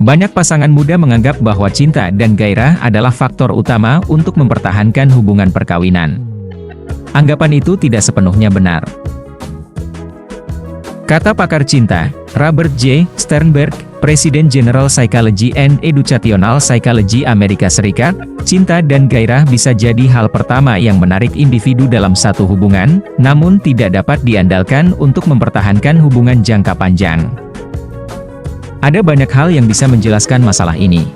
Banyak pasangan muda menganggap bahwa cinta dan gairah adalah faktor utama untuk mempertahankan hubungan perkawinan. Anggapan itu tidak sepenuhnya benar. Kata pakar cinta, Robert J. Sternberg, Presiden General Psychology and Educational Psychology Amerika Serikat, cinta dan gairah bisa jadi hal pertama yang menarik individu dalam satu hubungan, namun tidak dapat diandalkan untuk mempertahankan hubungan jangka panjang. Ada banyak hal yang bisa menjelaskan masalah ini.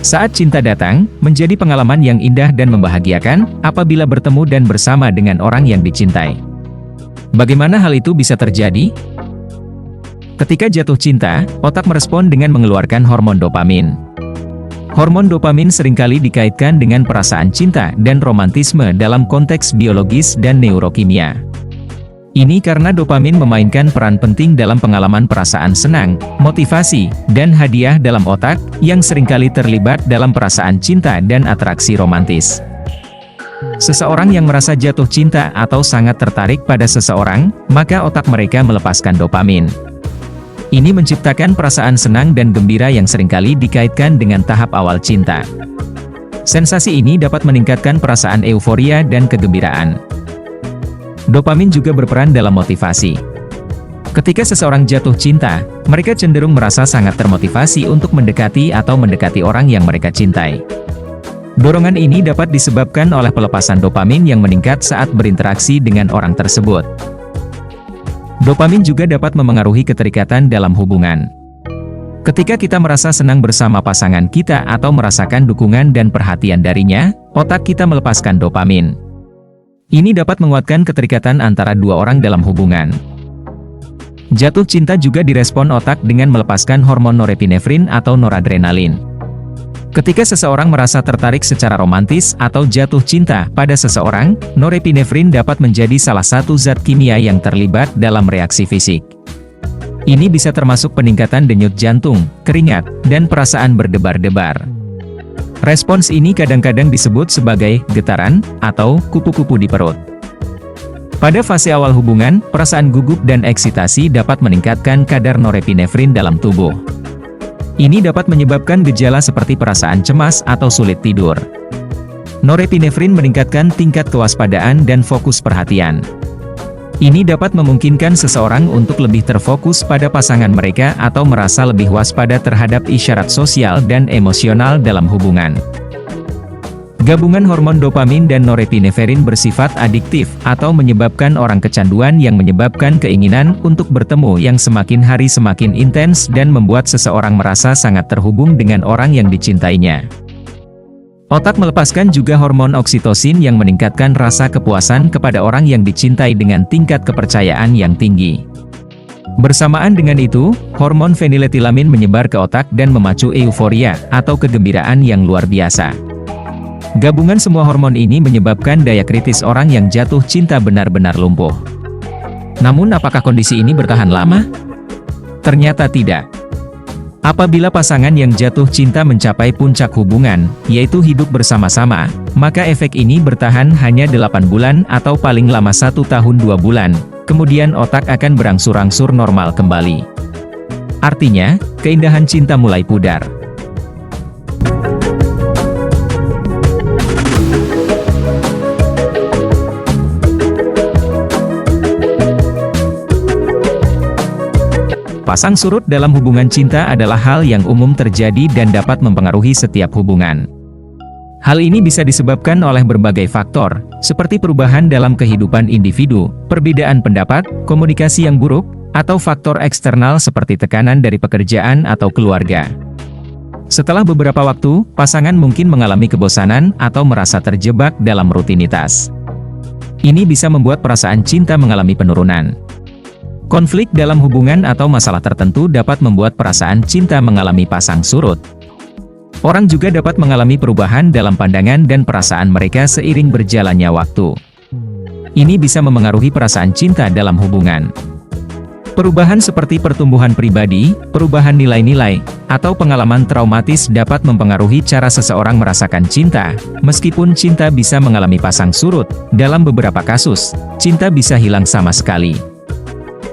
Saat cinta datang, menjadi pengalaman yang indah dan membahagiakan, apabila bertemu dan bersama dengan orang yang dicintai. Bagaimana hal itu bisa terjadi? Ketika jatuh cinta, otak merespon dengan mengeluarkan hormon dopamin. Hormon dopamin seringkali dikaitkan dengan perasaan cinta dan romantisme dalam konteks biologis dan neurokimia. Ini karena dopamin memainkan peran penting dalam pengalaman perasaan senang, motivasi, dan hadiah dalam otak, yang seringkali terlibat dalam perasaan cinta dan atraksi romantis. Seseorang yang merasa jatuh cinta atau sangat tertarik pada seseorang, maka otak mereka melepaskan dopamin. Ini menciptakan perasaan senang dan gembira yang seringkali dikaitkan dengan tahap awal cinta. Sensasi ini dapat meningkatkan perasaan euforia dan kegembiraan. Dopamin juga berperan dalam motivasi. Ketika seseorang jatuh cinta, mereka cenderung merasa sangat termotivasi untuk mendekati atau mendekati orang yang mereka cintai. Dorongan ini dapat disebabkan oleh pelepasan dopamin yang meningkat saat berinteraksi dengan orang tersebut. Dopamin juga dapat memengaruhi keterikatan dalam hubungan. Ketika kita merasa senang bersama pasangan kita atau merasakan dukungan dan perhatian darinya, otak kita melepaskan dopamin. Ini dapat menguatkan keterikatan antara dua orang dalam hubungan. Jatuh cinta juga direspon otak dengan melepaskan hormon norepinefrin atau noradrenalin. Ketika seseorang merasa tertarik secara romantis atau jatuh cinta pada seseorang, norepinefrin dapat menjadi salah satu zat kimia yang terlibat dalam reaksi fisik. Ini bisa termasuk peningkatan denyut jantung, keringat, dan perasaan berdebar-debar. Respons ini kadang-kadang disebut sebagai getaran atau kupu-kupu di perut. Pada fase awal hubungan, perasaan gugup dan eksitasi dapat meningkatkan kadar norepinefrin dalam tubuh. Ini dapat menyebabkan gejala seperti perasaan cemas atau sulit tidur. Norepinefrin meningkatkan tingkat kewaspadaan dan fokus perhatian. Ini dapat memungkinkan seseorang untuk lebih terfokus pada pasangan mereka atau merasa lebih waspada terhadap isyarat sosial dan emosional dalam hubungan. Gabungan hormon dopamin dan norepinefrin bersifat adiktif atau menyebabkan orang kecanduan yang menyebabkan keinginan untuk bertemu yang semakin hari semakin intens dan membuat seseorang merasa sangat terhubung dengan orang yang dicintainya. Otak melepaskan juga hormon oksitosin yang meningkatkan rasa kepuasan kepada orang yang dicintai dengan tingkat kepercayaan yang tinggi. Bersamaan dengan itu, hormon feniletilamin menyebar ke otak dan memacu euforia atau kegembiraan yang luar biasa. Gabungan semua hormon ini menyebabkan daya kritis orang yang jatuh cinta benar-benar lumpuh. Namun apakah kondisi ini bertahan lama? Ternyata tidak. Apabila pasangan yang jatuh cinta mencapai puncak hubungan, yaitu hidup bersama-sama, maka efek ini bertahan hanya 8 bulan atau paling lama 1 tahun 2 bulan, kemudian otak akan berangsur-angsur normal kembali. Artinya, keindahan cinta mulai pudar. Pasang surut dalam hubungan cinta adalah hal yang umum terjadi dan dapat mempengaruhi setiap hubungan. Hal ini bisa disebabkan oleh berbagai faktor, seperti perubahan dalam kehidupan individu, perbedaan pendapat, komunikasi yang buruk, atau faktor eksternal seperti tekanan dari pekerjaan atau keluarga. Setelah beberapa waktu, pasangan mungkin mengalami kebosanan atau merasa terjebak dalam rutinitas. Ini bisa membuat perasaan cinta mengalami penurunan. Konflik dalam hubungan atau masalah tertentu dapat membuat perasaan cinta mengalami pasang surut. Orang juga dapat mengalami perubahan dalam pandangan dan perasaan mereka seiring berjalannya waktu. Ini bisa memengaruhi perasaan cinta dalam hubungan. Perubahan seperti pertumbuhan pribadi, perubahan nilai-nilai, atau pengalaman traumatis dapat mempengaruhi cara seseorang merasakan cinta. Meskipun cinta bisa mengalami pasang surut, dalam beberapa kasus, cinta bisa hilang sama sekali.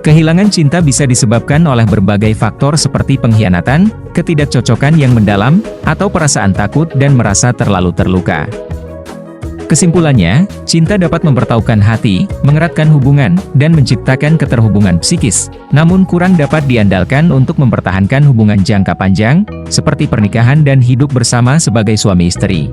Kehilangan cinta bisa disebabkan oleh berbagai faktor seperti pengkhianatan, ketidakcocokan yang mendalam, atau perasaan takut dan merasa terlalu terluka. Kesimpulannya, cinta dapat mempertautkan hati, mengeratkan hubungan, dan menciptakan keterhubungan psikis, namun kurang dapat diandalkan untuk mempertahankan hubungan jangka panjang, seperti pernikahan dan hidup bersama sebagai suami istri.